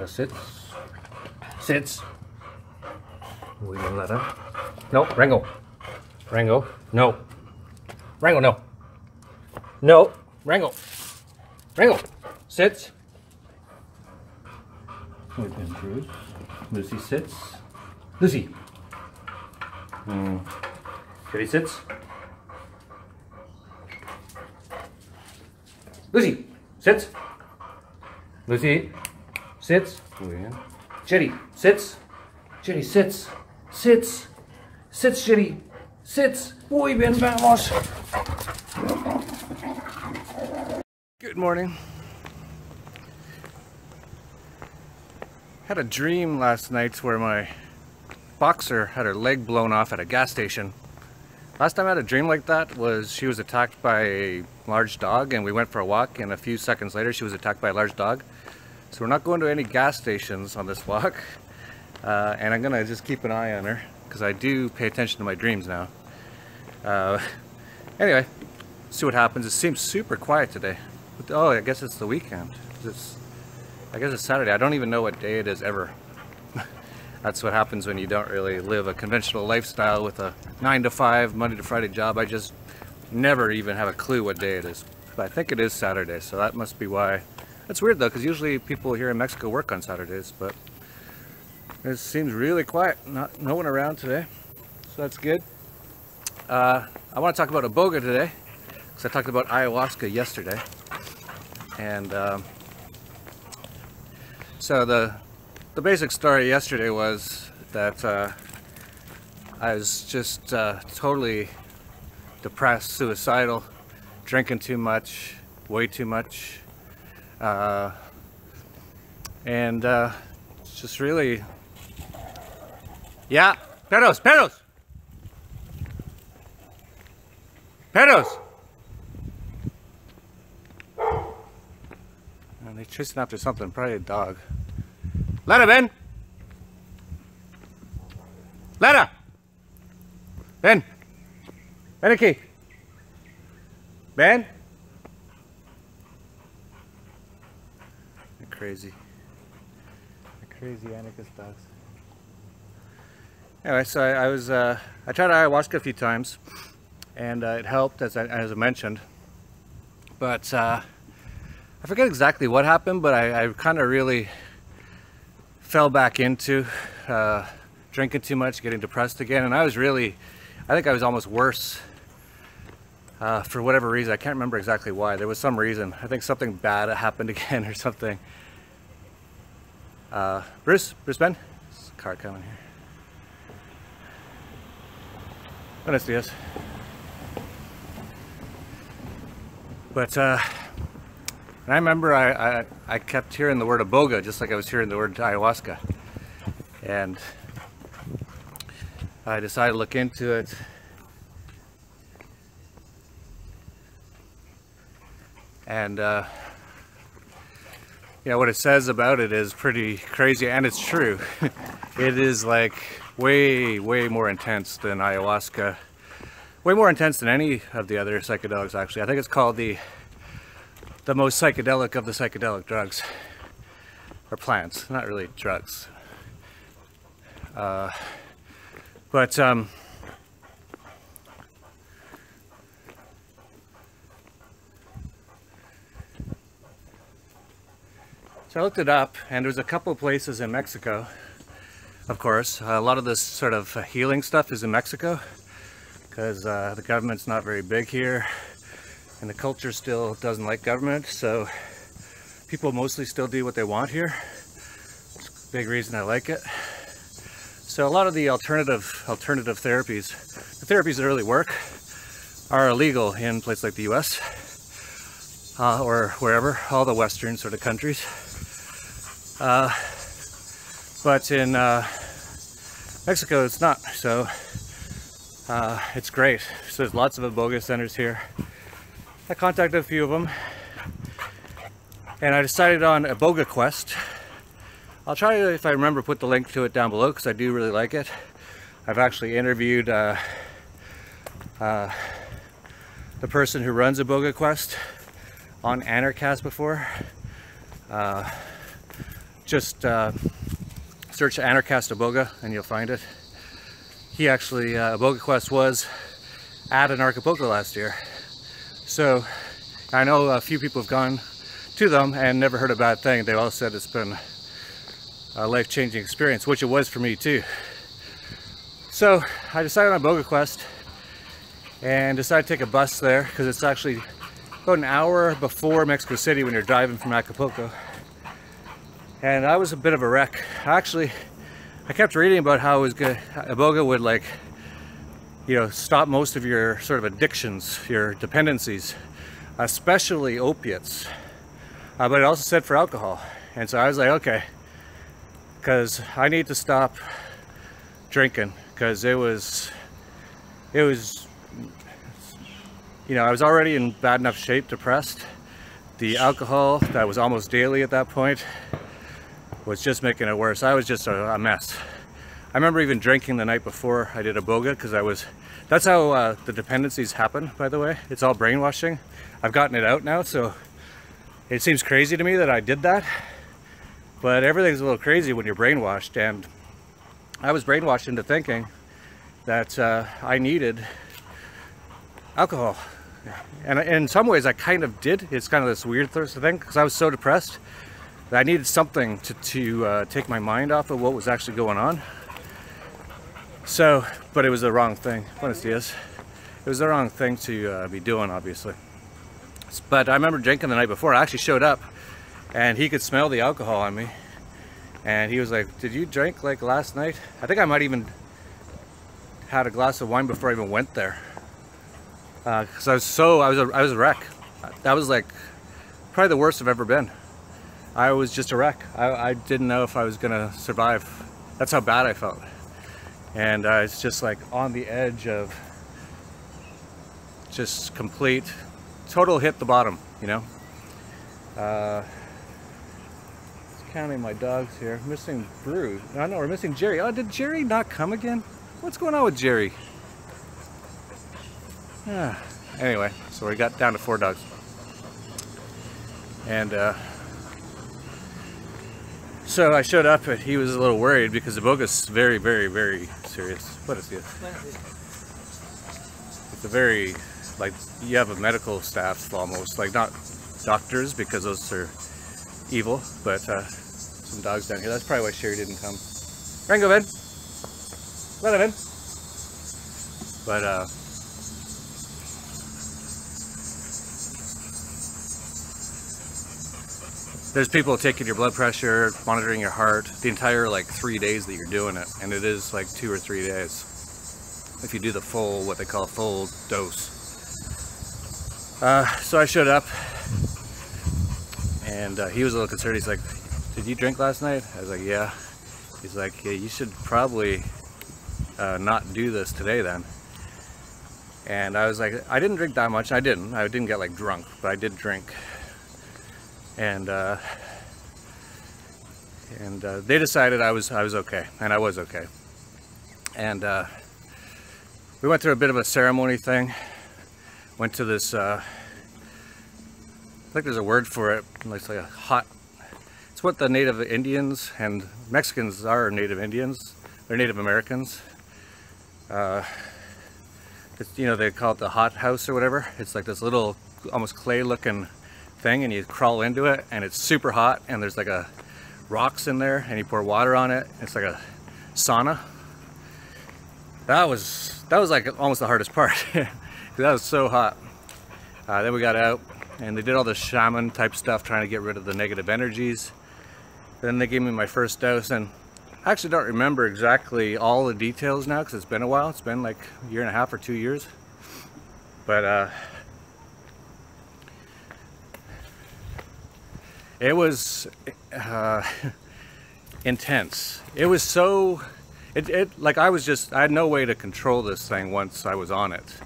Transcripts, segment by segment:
Sits. Sits. William Letter. No, Rango. Rango. No. Rango, no. No. Rango. Rango. Sits. We've been through. Lucy sits. Lucy. Kitty sits. Lucy sits. Lucy sits. Jetty sits. Jetty sits. Sits. Sits, Jetty. Sits. Muy bien, vamos. Good morning. Had a dream last night where my boxer had her leg blown off at a gas station. Last time I had a dream like that was she was attacked by a large dog, and we went for a walk, and a few seconds later she was attacked by a large dog. So we're not going to any gas stations on this walk, and I'm gonna just keep an eye on her because I do pay attention to my dreams now. Anyway, see what happens. It seems super quiet today. Oh, I guess it's the weekend. I guess it's Saturday. I don't even know what day it is ever. That's what happens when you don't really live a conventional lifestyle with a 9 to 5 Monday to Friday job. I just never even have a clue what day it is. But I think it is Saturday, so that must be why. That's weird though, because usually people here in Mexico work on Saturdays, but it seems really quiet. No one around today, so that's good. I want to talk about Iboga today, because I talked about ayahuasca yesterday. And so the basic story yesterday was that I was just totally depressed, suicidal, drinking too much, way too much, and just really, yeah, perros, perros, perros. And they're chasing after something, probably a dog. Letta, Ben! Letta! Ben! Ben aquí! Ben! They're crazy. They're crazy anarchist dogs. Anyway, so I tried ayahuasca a few times, and it helped, as I mentioned. But I forget exactly what happened, but I kind of really fell back into drinking too much, getting depressed again, and I think I was almost worse for whatever reason. I can't remember exactly why. There was some reason. I think something bad happened again or something. Bruce Ben? There's a car coming here. Buenos dias. But and I remember I kept hearing the word Iboga just like I was hearing the word ayahuasca, and I decided to look into it. And you know, what it says about it is pretty crazy, and it's true. It is like way more intense than ayahuasca, way more intense than any of the other psychedelics actually. I think it's called the most psychedelic of the psychedelic drugs, or plants, not really drugs. So I looked it up, and there's a couple of places in Mexico, of course. A lot of this sort of healing stuff is in Mexico, because the government's not very big here, and the culture still doesn't like government, so people mostly still do what they want here. It's a big reason I like it. So a lot of the alternative therapies, the therapies that really work, are illegal in places like the US or wherever, all the Western sort of countries. But in Mexico it's not, so it's great. So there's lots of Iboga centers here. I contacted a few of them, and I decided on Iboga Quest. I'll try to, if I remember, put the link to it down below because I do really like it. I've actually interviewed the person who runs Iboga Quest on Anarchast before. just search Anarchast Iboga and you'll find it. He actually, Iboga Quest was at Anarchapulco last year. So I know a few people have gone to them and never heard a bad thing. They all said it's been a life-changing experience, which it was for me too. So I decided on Iboga Quest and decided to take a bus there because it's actually about an hour before Mexico City when you're driving from Acapulco. And I was a bit of a wreck. Actually, I kept reading about how it was good. Iboga would, like, you know, stop most of your sort of addictions, your dependencies, especially opiates. But it also said for alcohol. And so I was like, okay, because I need to stop drinking because it was, you know, I was already in bad enough shape, depressed. The alcohol that was almost daily at that point was just making it worse. I was just a mess. I remember even drinking the night before I did Iboga because that's how the dependencies happen, by the way. It's all brainwashing. I've gotten it out now, so it seems crazy to me that I did that. But everything's a little crazy when you're brainwashed, and I was brainwashed into thinking that I needed alcohol. And in some ways I kind of did. It's kind of this weird thing because I was so depressed that I needed something to take my mind off of what was actually going on. So, but it was the wrong thing. Buenos dias. It was the wrong thing to be doing, obviously. But I remember drinking the night before. I actually showed up and he could smell the alcohol on me. And he was like, did you drink like last night? I think I might even had a glass of wine before I even went there. Because I was a wreck. That was like probably the worst I've ever been. I was just a wreck. I didn't know if I was gonna survive. That's how bad I felt. And it's just like on the edge of just complete, total hit the bottom, you know? Counting my dogs here. Missing Brew. I know, we're missing Jerry. Oh, did Jerry not come again? What's going on with Jerry? Anyway, so we got down to 4 dogs. And so I showed up and he was a little worried because Iboga's very, very, very serious. What is it? It's a very, like, you have a medical staff almost, like not doctors because those are evil, but some dogs down here. That's probably why Sherry didn't come. Rango, Ben. Let him in. But there's people taking your blood pressure, monitoring your heart, the entire like 3 days that you're doing it, and it is like 2 or 3 days if you do the full, what they call full dose. So I showed up, and he was a little concerned. He's like, "Did you drink last night?" I was like, "Yeah." He's like, "Yeah, you should probably not do this today then." And I was like, I didn't drink that much. I didn't get like drunk, but I did drink. And they decided I was okay, and I was okay. And we went through a bit of a ceremony thing. Went to this, I think there's a word for it. It's like a hot. It's what the Native Indians and Mexicans are. Native Indians. They're Native Americans. It's, you know, they call it the hot house or whatever. It's like this little, almost clay-looking thing, and you crawl into it, and it's super hot, and there's like a rocks in there, and you pour water on it. It's like a sauna. That was like almost the hardest part. That was so hot. Then we got out, and they did all the shaman type stuff, trying to get rid of the negative energies. Then they gave me my first dose, and I actually don't remember exactly all the details now because it's been a while. It's been like a year and a half or 2 years. But it was intense. It was so, like I had no way to control this thing once I was on it.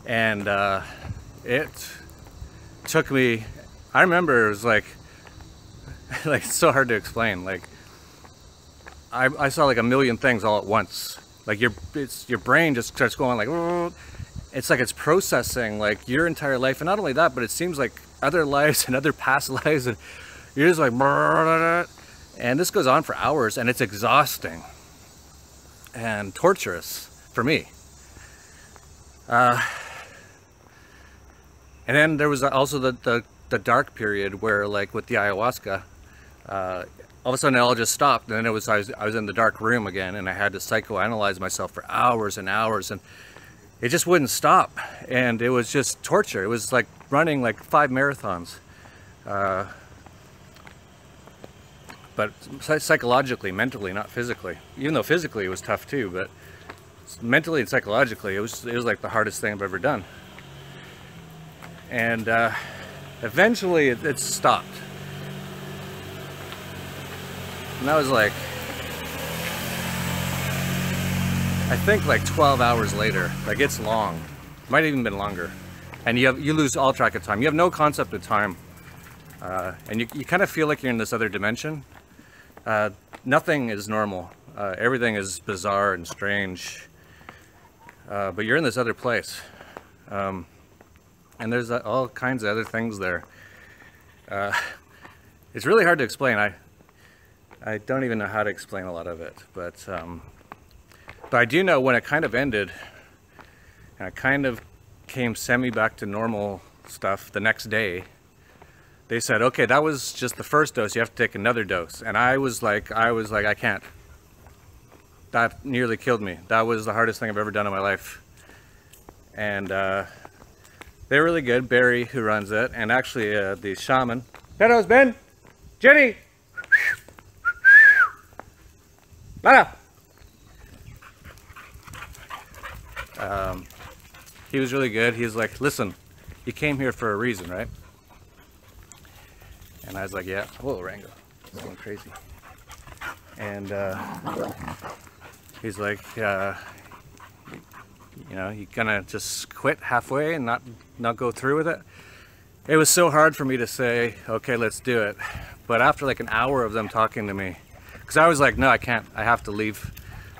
And it took me, I remember it was like it's so hard to explain. Like I saw like a million things all at once. Like your brain just starts going like, it's like it's processing like your entire life. And not only that, but it seems like other lives and other past lives, and you're just like, And this goes on for hours, and it's exhausting and torturous for me. And then there was also the dark period where, like with the ayahuasca, all of a sudden it all just stopped, and then I was in the dark room again, and I had to psychoanalyze myself for hours and hours, and it just wouldn't stop, and it was just torture. It was like running like 5 marathons, but psychologically, mentally, not physically. Even though physically it was tough too, but mentally and psychologically, it was like the hardest thing I've ever done. And eventually it stopped. And that was like, I think like 12 hours later. Like, it's long. Might have even been longer. And you lose all track of time. You have no concept of time. And you kind of feel like you're in this other dimension. Nothing is normal. Everything is bizarre and strange. But you're in this other place. And there's all kinds of other things there. It's really hard to explain. I don't even know how to explain a lot of it. But I do know when it kind of ended, and I kind of came semi back to normal stuff the next day, they said, okay, that was just the first dose, you have to take another dose. And I was like, I can't. That nearly killed me. That was the hardest thing I've ever done in my life. And they're really good, Barry, who runs it, and actually the shaman. Meadows, Ben! Jenny! Lana! He was really good. He's like, listen, you came here for a reason, right? And I was like, yeah. Whoa, Rango, it's going crazy. And he's like, you know, you gonna just quit halfway and not go through with it? It was so hard for me to say, okay, let's do it. But after like an hour of them talking to me, because I was like, no, I can't. I have to leave.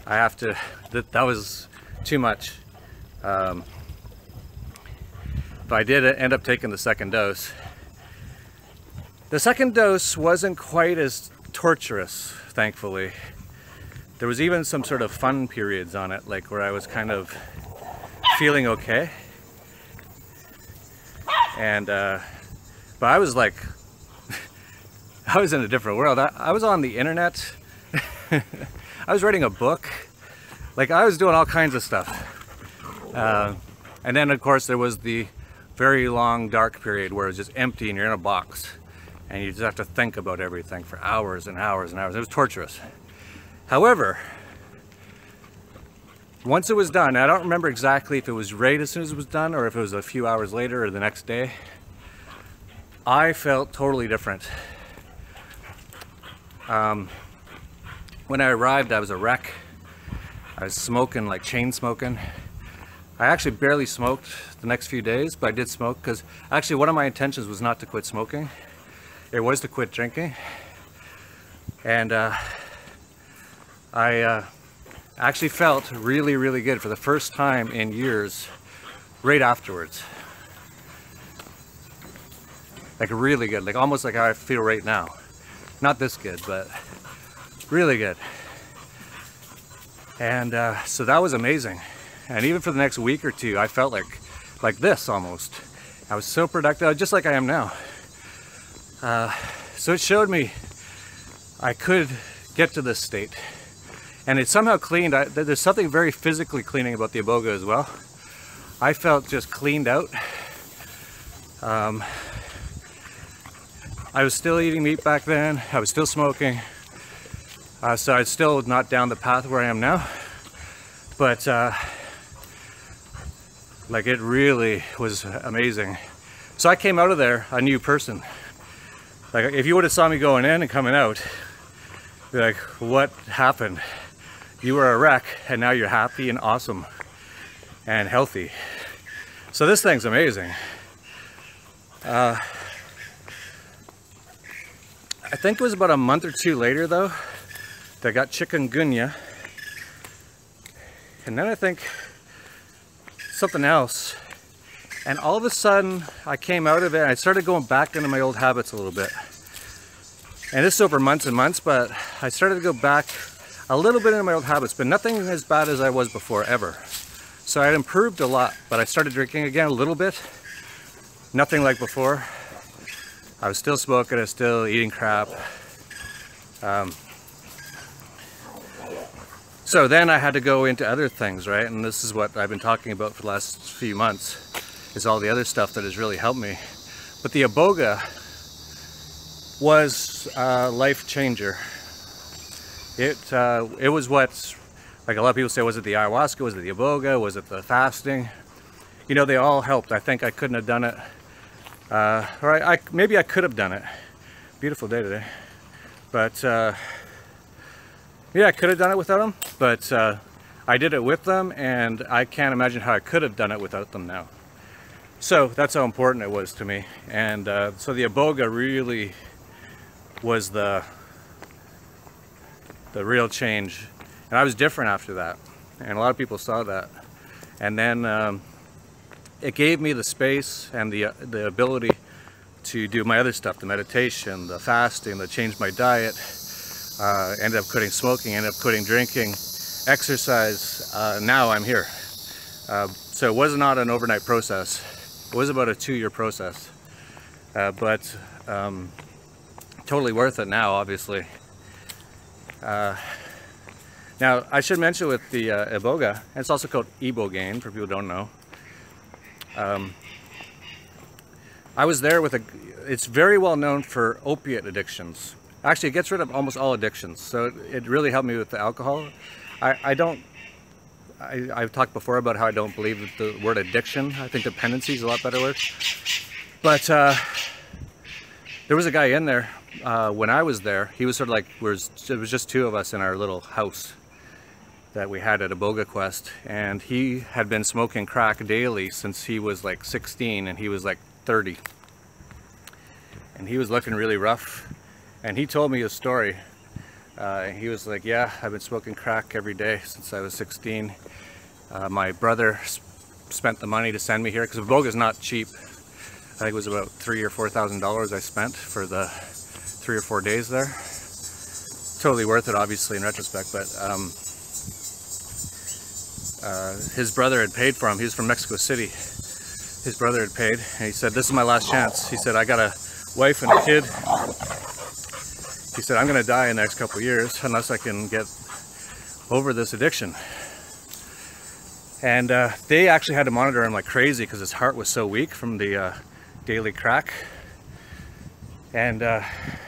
I have to. That was too much. But I did end up taking the second dose. The second dose wasn't quite as torturous, thankfully. There was even some sort of fun periods on it, like where I was kind of feeling okay. And, but I was like, I was in a different world. I was on the internet. I was writing a book. Like, I was doing all kinds of stuff. And then, of course, there was the very long dark period where it's just empty and you're in a box. And you just have to think about everything for hours and hours and hours. It was torturous. However, once it was done, I don't remember exactly if it was right as soon as it was done or if it was a few hours later or the next day, I felt totally different. When I arrived, I was a wreck. I was smoking, like chain smoking. I actually barely smoked the next few days, but I did smoke because actually one of my intentions was not to quit smoking. It was to quit drinking. And I actually felt really, really good for the first time in years right afterwards. Like really good, like almost like how I feel right now. Not this good, but really good. And so that was amazing. And even for the next week or two, I felt like this almost. I was so productive, just like I am now. So it showed me I could get to this state. And it somehow cleaned. There's something very physically cleaning about the iboga as well. I felt just cleaned out. I was still eating meat back then. I was still smoking. So I was still not down the path where I am now. But like it really was amazing. So I came out of there a new person. Like if you would have saw me going in and coming out, be like, what happened? You were a wreck and now you're happy and awesome and healthy. So this thing's amazing. I think it was about a month or two later though that I got chikungunya. And then I think something else. And all of a sudden I came out of it and I started going back into my old habits a little bit. And this is over months and months, but I started to go back a little bit into my old habits, but nothing as bad as I was before, ever. So I had improved a lot, but I started drinking again a little bit. Nothing like before. I was still smoking, I was still eating crap. So then I had to go into other things, right? And this is what I've been talking about for the last few months, is all the other stuff that has really helped me. But the Iboga was a life changer. It was what, like a lot of people say, was it the ayahuasca, was it the Iboga, was it the fasting? You know, they all helped. I think I couldn't have done it, or maybe I could have done it. Beautiful day today. But yeah, I could have done it without them, but I did it with them, and I can't imagine how I could have done it without them now. So that's how important it was to me. And so the Iboga really was the real change. And I was different after that. And a lot of people saw that. And then it gave me the space and the ability to do my other stuff, the meditation, the fasting, the change my diet. Ended up quitting smoking, ended up quitting drinking, exercise. Now I'm here. So it was not an overnight process. It was about a 2-year process. But totally worth it now, obviously. Now, I should mention with the Iboga, and it's also called Ibogaine, for people who don't know. I was there with it's very well known for opiate addictions. Actually, it gets rid of almost all addictions, so it really helped me with the alcohol. I've talked before about how I don't believe that the word addiction. I think dependency is a lot better word. But there was a guy in there when I was there. He was sort of like, it was just 2 of us in our little house that we had at Iboga Quest, and he had been smoking crack daily since he was like 16, and he was like 30. And he was looking really rough. And he told me his story. He was like, yeah, I've been smoking crack every day since I was 16. My brother spent the money to send me here, because Iboga is not cheap. I think it was about $3,000 or $4,000 I spent for the 3 or 4 days there. Totally worth it, obviously, in retrospect, but his brother had paid for him. He was from Mexico City. His brother had paid, and he said, this is my last chance. He said, I got a wife and a kid. He said, I'm going to die in the next couple of years unless I can get over this addiction. And they actually had to monitor him like crazy because his heart was so weak from the daily crack. And they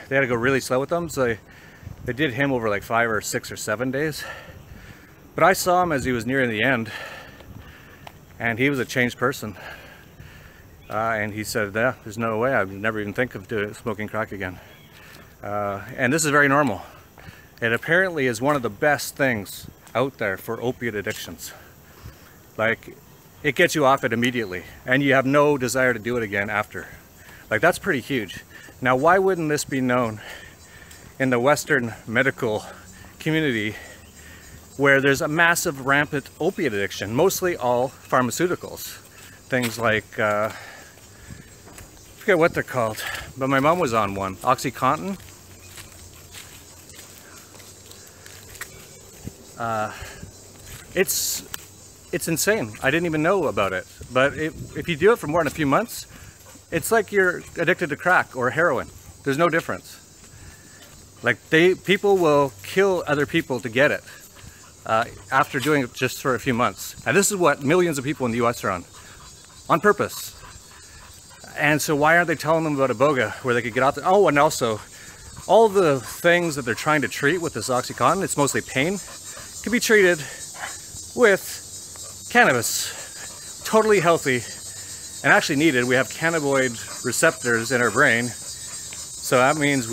had to go really slow with him. So they did him over like 5 or 6 or 7 days. But I saw him as he was nearing the end. And he was a changed person. And he said, yeah, there's no way. I would never even think of smoking crack again. And this is very normal. It apparently is one of the best things out there for opiate addictions. Like, it gets you off it immediately, and you have no desire to do it again after. Like, that's pretty huge. Now, why wouldn't this be known in the Western medical community, where there's a massive rampant opiate addiction, mostly all pharmaceuticals? Things like, I forget what they're called, but my mom was on one, OxyContin. It's insane. I didn't even know about it. But if you do it for more than a few months, it's like you're addicted to crack or heroin. There's no difference. Like, people will kill other people to get it after doing it just for a few months. And this is what millions of people in the US are on purpose. And so why aren't they telling them about Iboga, where they could get out there? Oh, and also, all the things that they're trying to treat with this OxyContin, it's mostly pain, can be treated with cannabis. Totally healthy and actually needed. We have cannabinoid receptors in our brain, so that means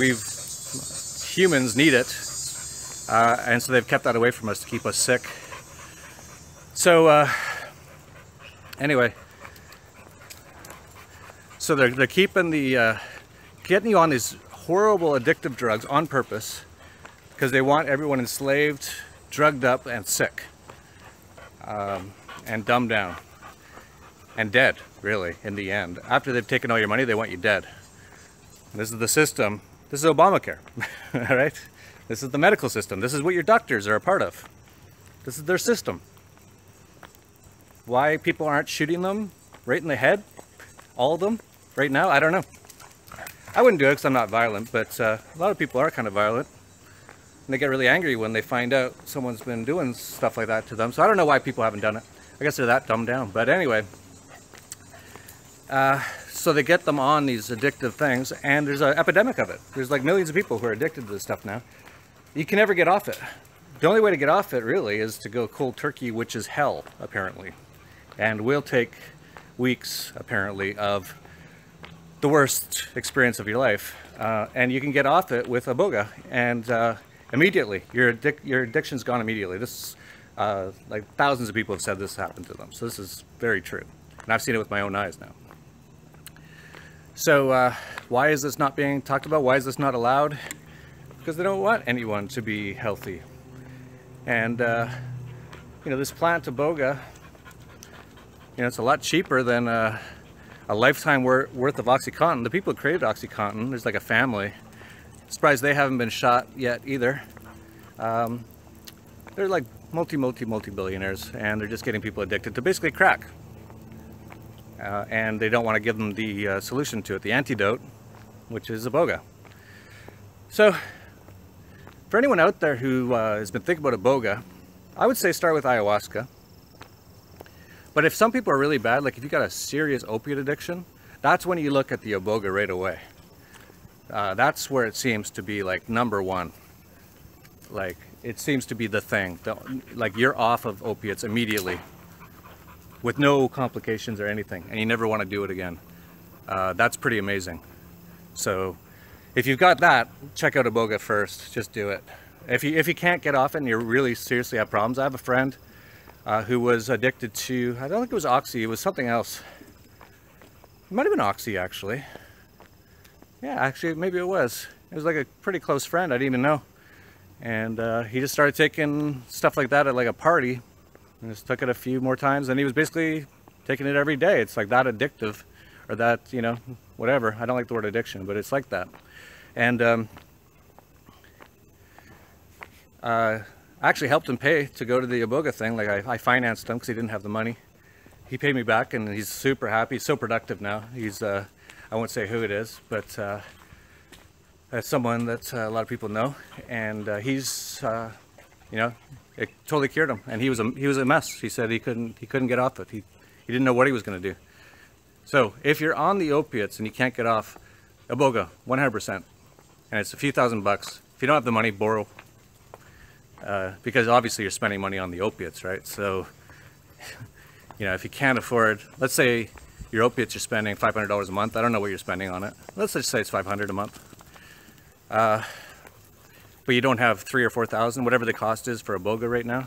humans need it, and so they've kept that away from us to keep us sick. So anyway, so they're keeping getting you on these horrible addictive drugs on purpose because they want everyone enslaved, drugged up, and sick, and dumbed down, and dead, really, in the end. After they've taken all your money, they want you dead. This is the system This is Obamacare, all right? This is the medical system. This is what your doctors are a part of. This is their system. Why people aren't shooting them right in the head, all of them, right now, I don't know. I wouldn't do it because I'm not violent, but a lot of people are kind of violent. And they get really angry when they find out someone's been doing stuff like that to them. So I don't know why people haven't done it. I guess they're that dumbed down. But anyway, so they get them on these addictive things, and there's an epidemic of it. There's like millions of people who are addicted to this stuff now. You can never get off it. The only way to get off it really is to go cold turkey, which is hell, apparently. And will take weeks, apparently, of the worst experience of your life. And you can get off it with Iboga, and immediately, your addiction's gone immediately. This, like thousands of people have said this happened to them. So this is very true. And I've seen it with my own eyes now. So why is this not being talked about? Why is this not allowed? Because they don't want anyone to be healthy. And, you know, this plant Iboga, you know, it's a lot cheaper than a lifetime worth of OxyContin. The people who created OxyContin, there's like a family. Surprised they haven't been shot yet either. They're like multi-billionaires, and they're just getting people addicted to basically crack. And they don't want to give them the solution to it, the antidote, which is Iboga. So, for anyone out there who has been thinking about Iboga, I would say start with ayahuasca. But if some people are really bad, like if you got a serious opiate addiction, that's when you look at the Iboga right away. That's where it seems to be like number one. Like it seems to be the thing. Like you're off of opiates immediately with no complications or anything, and you never want to do it again. That's pretty amazing. So if you've got that, check out Iboga first. Just do it. If you can't get off it and you really seriously have problems, I have a friend who was addicted to, I don't think it was Oxy, it was something else. It might have been Oxy actually. Yeah, actually, maybe it was. It was like a pretty close friend, I didn't even know. And he just started taking stuff like that at like a party, and just took it a few more times, and he was basically taking it every day. It's like that addictive, or that, you know, whatever. I don't like the word addiction, but it's like that. And I actually helped him pay to go to the Iboga thing. Like I financed him because he didn't have the money. He paid me back, and he's super happy. He's so productive now. He's I won't say who it is, but that's someone that a lot of people know, and he's you know, it totally cured him. And he was a mess. He said he couldn't get off it. He didn't know what he was going to do. So if you're on the opiates and you can't get off, Iboga 100%, and it's a few $1,000s. If you don't have the money, borrow, because obviously you're spending money on the opiates, right? So you know, if you can't afford, let's say your opiates you're spending $500 a month. I don't know what you're spending on it. Let's just say it's $500 a month. But you don't have $3,000 or $4,000, whatever the cost is for Iboga right now,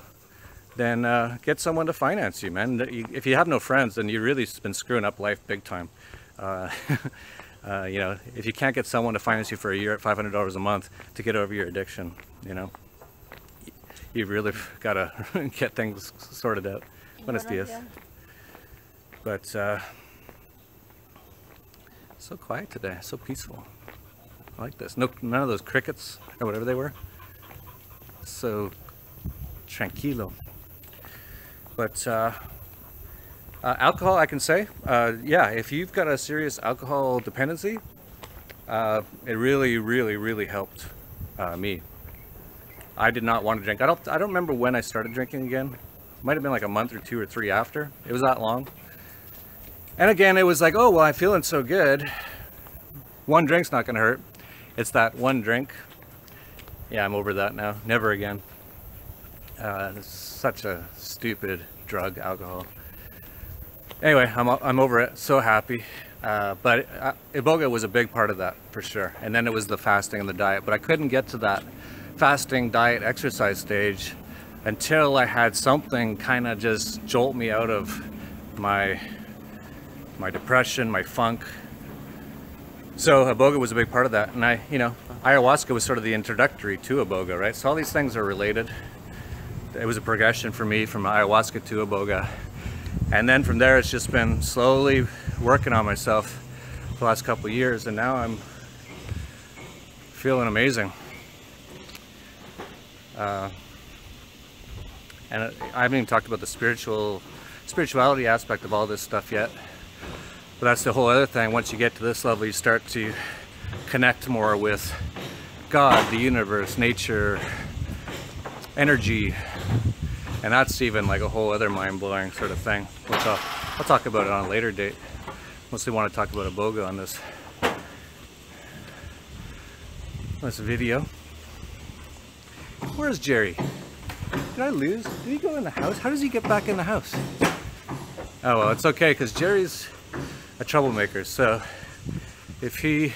then get someone to finance you, man. If you have no friends, then you've really been screwing up life big time. You know, if you can't get someone to finance you for a year at $500 a month to get over your addiction, you know, you've really got to get things sorted out. Buenos dias. But so quiet today, so peaceful. I like this. No, none of those crickets or whatever they were. So tranquilo. But alcohol, I can say, yeah, if you've got a serious alcohol dependency, it really helped me. I did not want to drink. I don't remember when I started drinking again. Might have been like a month or 2 or 3 after. It was that long. And again, it was like, oh, well, I'm feeling so good. One drink's not going to hurt. It's that one drink. Yeah, I'm over that now. Never again. It's such a stupid drug, alcohol. Anyway, I'm over it. So happy. But Iboga was a big part of that, for sure. And then it was the fasting and the diet. But I couldn't get to that fasting, diet, exercise stage until I had something kind of just jolt me out of my depression, my funk. So Iboga was a big part of that, and you know, ayahuasca was sort of the introductory to Iboga, right? So all these things are related. It was a progression for me from ayahuasca to Iboga, and then from there it's just been slowly working on myself for the last couple of years, and now I'm feeling amazing. And I haven't even talked about the spirituality aspect of all this stuff yet. But that's the whole other thing. Once you get to this level, you start to connect more with God, the universe, nature, energy. And that's even like a whole other mind-blowing sort of thing, which I'll talk about it on a later date. Mostly want to talk about Iboga on this video. Where's Jerry? Did I lose? Did he go in the house? How does he get back in the house? Oh well, it's okay, because Jerry's a troublemaker, so if he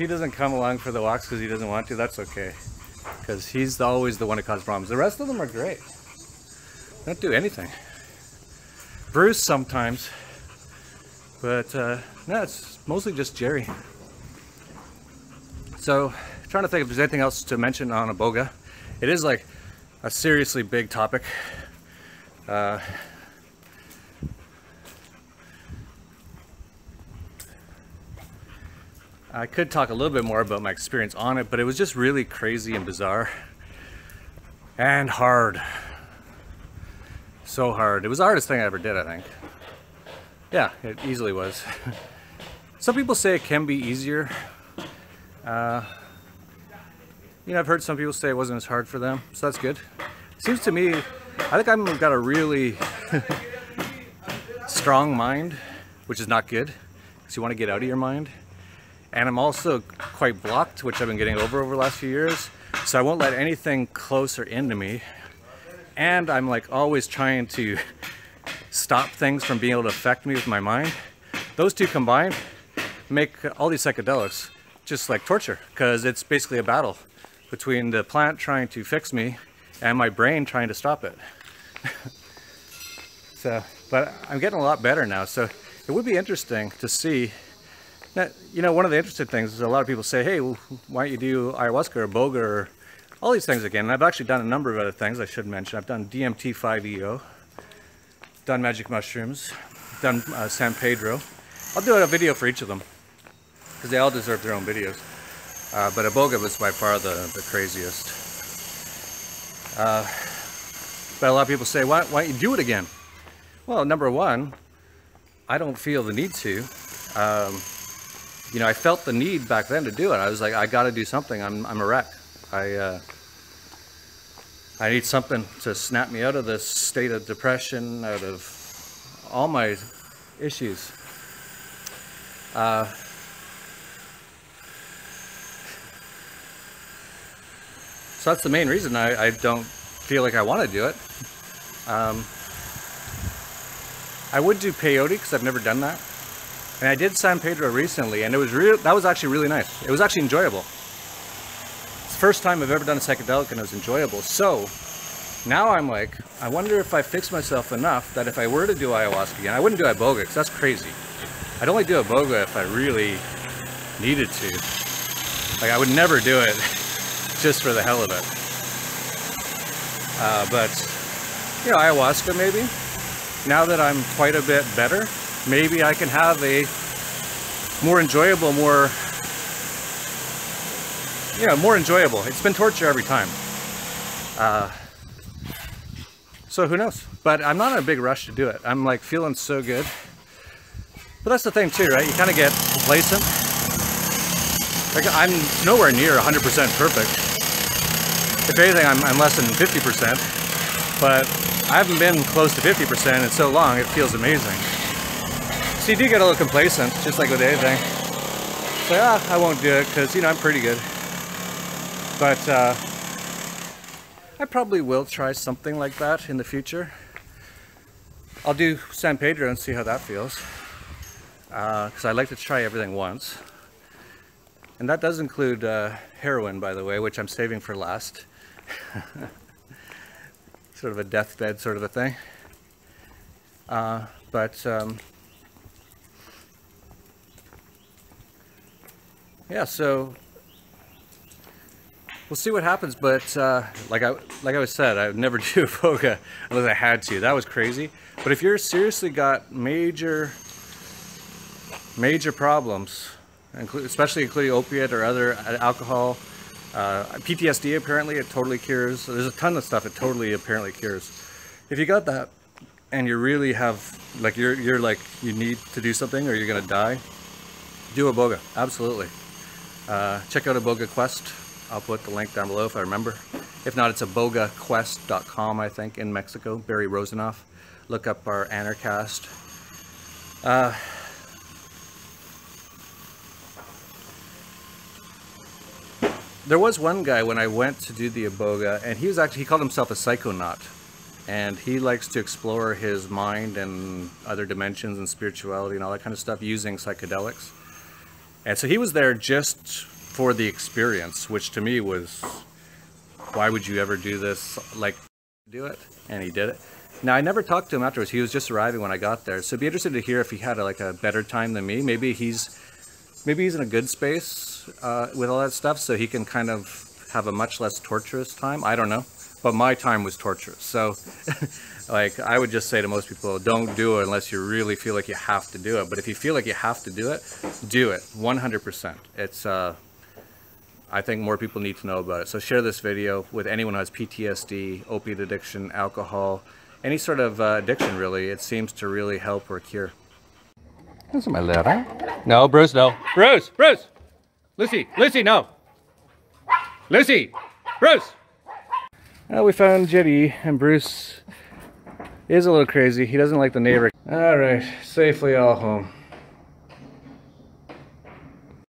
doesn't come along for the walks because he doesn't want to, that's okay, because he's always the one who causes problems. The rest of them are great. They don't do anything. Bruce sometimes, but no, it's mostly just Jerry. So, trying to think if there's anything else to mention on Iboga. It is like a seriously big topic. I could talk a little bit more about my experience on it, but it was just really crazy and bizarre and hard. So hard. It was the hardest thing I ever did, I think. Yeah, it easily was. Some people say it can be easier. You know, I've heard some people say it wasn't as hard for them, so that's good. Seems to me, I think I've got a really strong mind, which is not good, because you want to get out of your mind. And I'm also quite blocked, which I've been getting over the last few years. So I won't let anything closer into me. And I'm like always trying to stop things from being able to affect me with my mind. Those two combined make all these psychedelics just like torture, because it's basically a battle between the plant trying to fix me and my brain trying to stop it. So, but I'm getting a lot better now, so it would be interesting to see. Now, you know, one of the interesting things is a lot of people say, hey, well, why don't you do ayahuasca or Iboga or all these things again? And I've actually done a number of other things I should mention. I've done DMT-5-EO, done magic mushrooms, done San Pedro. I'll do a video for each of them, because they all deserve their own videos. But Iboga was by far the craziest. But a lot of people say, why don't you do it again? Well, number one, I don't feel the need to. You know, I felt the need back then to do it. I was like, I got to do something. I'm a wreck. I need something to snap me out of this state of depression, out of all my issues. So that's the main reason I don't feel like I want to do it. I would do peyote because I've never done that. And I did San Pedro recently, and that was actually really nice. It was actually enjoyable. It's the first time I've ever done a psychedelic and it was enjoyable. So now I'm like, I wonder if I fix myself enough that if I were to do ayahuasca again, I wouldn't do Iboga because that's crazy. I'd only do Iboga if I really needed to. Like, I would never do it just for the hell of it. But, you know, ayahuasca maybe. Now that I'm quite a bit better, maybe I can have a more enjoyable, more enjoyable. It's been torture every time. So who knows? But I'm not in a big rush to do it. I'm like feeling so good. But that's the thing too, right? You kind of get complacent. Like, I'm nowhere near 100% perfect. If anything, I'm less than 50%. But I haven't been close to 50% in so long, it feels amazing. So you do get a little complacent, just like with anything. So I won't do it because, you know, I'm pretty good. But I probably will try something like that in the future. I'll do San Pedro and see how that feels. Because I like to try everything once. And that does include heroin, by the way, which I'm saving for last. Sort of a deathbed sort of a thing. Yeah, so we'll see what happens. But like I said, I would never do Iboga unless I had to. That was crazy. But if you're seriously got major problems, especially including opiate or other alcohol. PTSD, apparently it totally cures. So there's a ton of stuff it totally apparently cures. If you got that and you really have, like, you're like, you need to do something or you're gonna die, do Iboga, absolutely. Check out Iboga Quest. I'll put the link down below if I remember. If not, it's ibogaquest.com, I think, in Mexico. Barry Rosenoff. Look up our Anarchast. There was one guy when I went to do the Iboga, and he called himself a psychonaut. And he likes to explore his mind and other dimensions and spirituality and all that kind of stuff using psychedelics. And so he was there just for the experience, which to me was, why would you ever do this? Like, do it? And he did it. Now, I never talked to him afterwards. He was just arriving when I got there. So I'd be interested to hear if he had a better time than me. Maybe he's in a good space with all that stuff, so he can kind of have a much less torturous time. I don't know. But my time was torturous. So, like, I would just say to most people, don't do it unless you really feel like you have to do it. But if you feel like you have to do it, 100%. It's, I think more people need to know about it. So share this video with anyone who has PTSD, opiate addiction, alcohol, any sort of addiction, really. It seems to really help or cure. This is my letter. No, Bruce, no. Bruce! Lucy, no! Lucy! Bruce! Well, we found Jetty, and Bruce is a little crazy. He doesn't like the neighbor. Alright, safely all home.